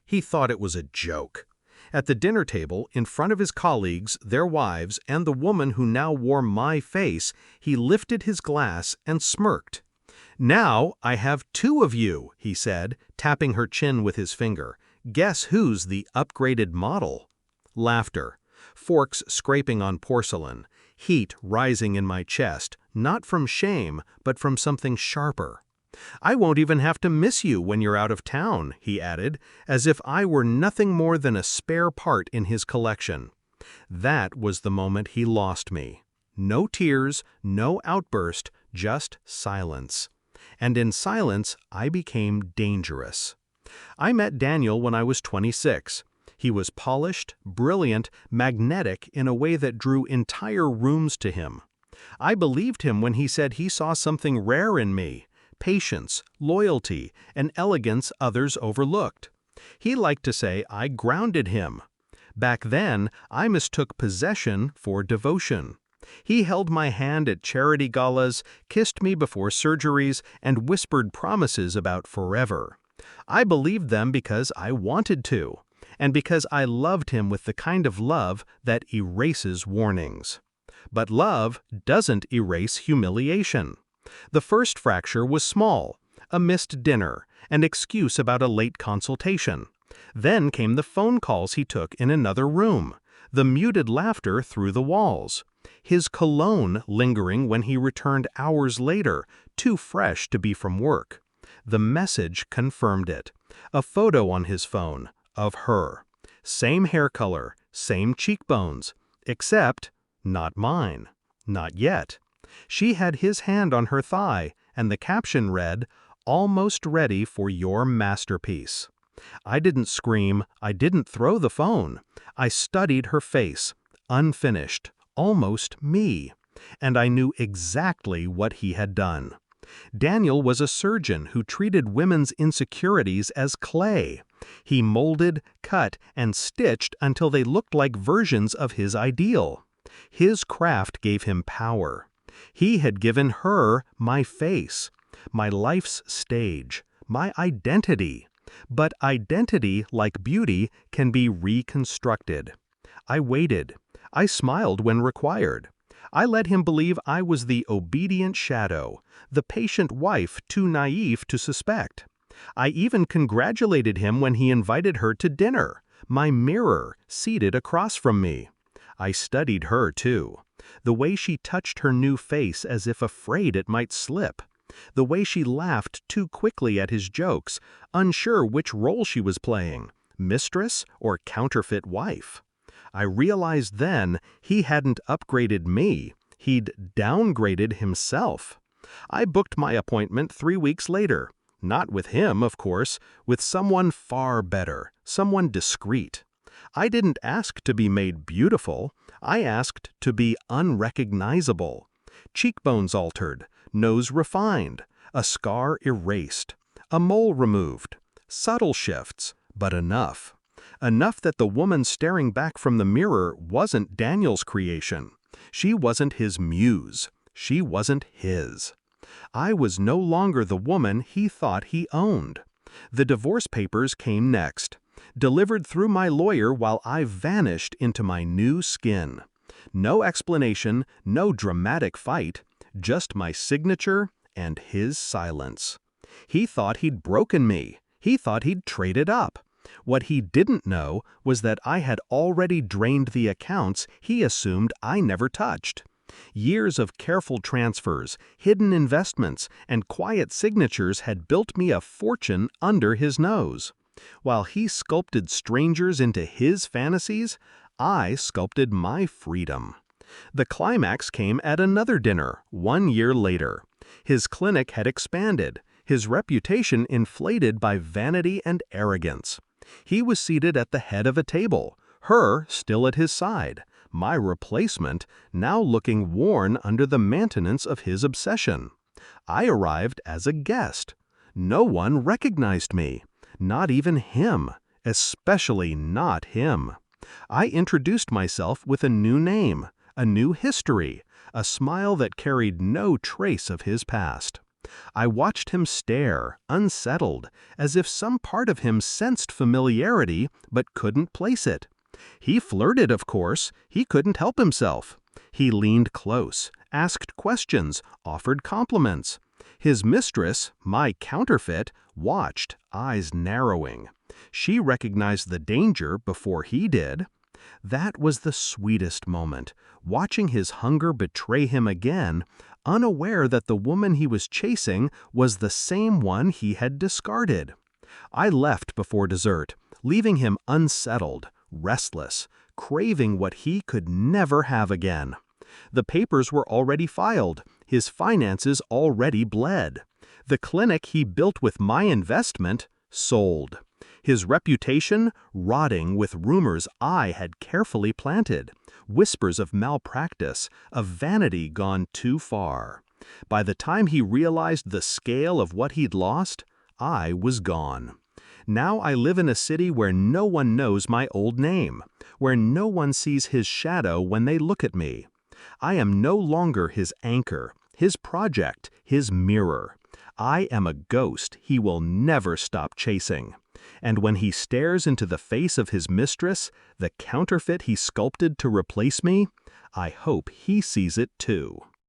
He thought it was a joke. At the dinner table, in front of his colleagues, their wives, and the woman who now wore my face, he lifted his glass and smirked. "Now I have two of you," he said, tapping her chin with his finger. "Guess who's the upgraded model?" Laughter. Forks scraping on porcelain. Heat rising in my chest, not from shame, but from something sharper. "I won't even have to miss you when you're out of town," he added, as if I were nothing more than a spare part in his collection. That was the moment he lost me. No tears, no outburst, just silence. And in silence, I became dangerous. I met Daniel when I was 26. He was polished, brilliant, magnetic in a way that drew entire rooms to him. I believed him when he said he saw something rare in me: patience, loyalty, and elegance others overlooked. He liked to say I grounded him. Back then, I mistook possession for devotion. He held my hand at charity galas, kissed me before surgeries, and whispered promises about forever. I believed them because I wanted to, and because I loved him with the kind of love that erases warnings. But love doesn't erase humiliation. The first fracture was small, a missed dinner, an excuse about a late consultation. Then came the phone calls he took in another room, the muted laughter through the walls, his cologne lingering when he returned hours later, too fresh to be from work. The message confirmed it. A photo on his phone, of her. Same hair color, same cheekbones, except not mine. Not yet. She had his hand on her thigh, and the caption read, "Almost ready for your masterpiece." I didn't scream, I didn't throw the phone. I studied her face, unfinished, almost me, and I knew exactly what he had done. Daniel was a surgeon who treated women's insecurities as clay. He molded, cut, and stitched until they looked like versions of his ideal. His craft gave him power. He had given her my face, my life's stage, my identity. But identity, like beauty, can be reconstructed. I waited. I smiled when required. I let him believe I was the obedient shadow, the patient wife too naive to suspect. I even congratulated him when he invited her to dinner, my mirror seated across from me. I studied her, too. The way she touched her new face as if afraid it might slip. The way she laughed too quickly at his jokes, unsure which role she was playing, mistress or counterfeit wife. I realized then he hadn't upgraded me, he'd downgraded himself. I booked my appointment 3 weeks later. Not with him, of course, with someone far better, someone discreet. I didn't ask to be made beautiful, I asked to be unrecognizable. Cheekbones altered, nose refined, a scar erased, a mole removed. Subtle shifts, but enough. Enough that the woman staring back from the mirror wasn't Daniel's creation. She wasn't his muse. She wasn't his. I was no longer the woman he thought he owned. The divorce papers came next, delivered through my lawyer while I vanished into my new skin. No explanation, no dramatic fight, just my signature and his silence. He thought he'd broken me. He thought he'd traded up. What he didn't know was that I had already drained the accounts he assumed I never touched. Years of careful transfers, hidden investments, and quiet signatures had built me a fortune under his nose. While he sculpted strangers into his fantasies, I sculpted my freedom. The climax came at another dinner, 1 year later. His clinic had expanded, his reputation inflated by vanity and arrogance. He was seated at the head of a table, her still at his side, my replacement now looking worn under the maintenance of his obsession. I arrived as a guest. No one recognized me, not even him, especially not him. I introduced myself with a new name, a new history, a smile that carried no trace of his past. I watched him stare, unsettled, as if some part of him sensed familiarity but couldn't place it. He flirted, of course. He couldn't help himself. He leaned close, asked questions, offered compliments. His mistress, my counterfeit, watched, eyes narrowing. She recognized the danger before he did. That was the sweetest moment, watching his hunger betray him again, unaware that the woman he was chasing was the same one he had discarded. I left before dessert, leaving him unsettled, restless, craving what he could never have again. The papers were already filed, his finances already bled. The clinic he built with my investment sold. His reputation rotting with rumors I had carefully planted, whispers of malpractice, of vanity gone too far. By the time he realized the scale of what he'd lost, I was gone. Now I live in a city where no one knows my old name, where no one sees his shadow when they look at me. I am no longer his anchor, his project, his mirror. I am a ghost he will never stop chasing. And when he stares into the face of his mistress, the counterfeit he sculpted to replace me, I hope he sees it too.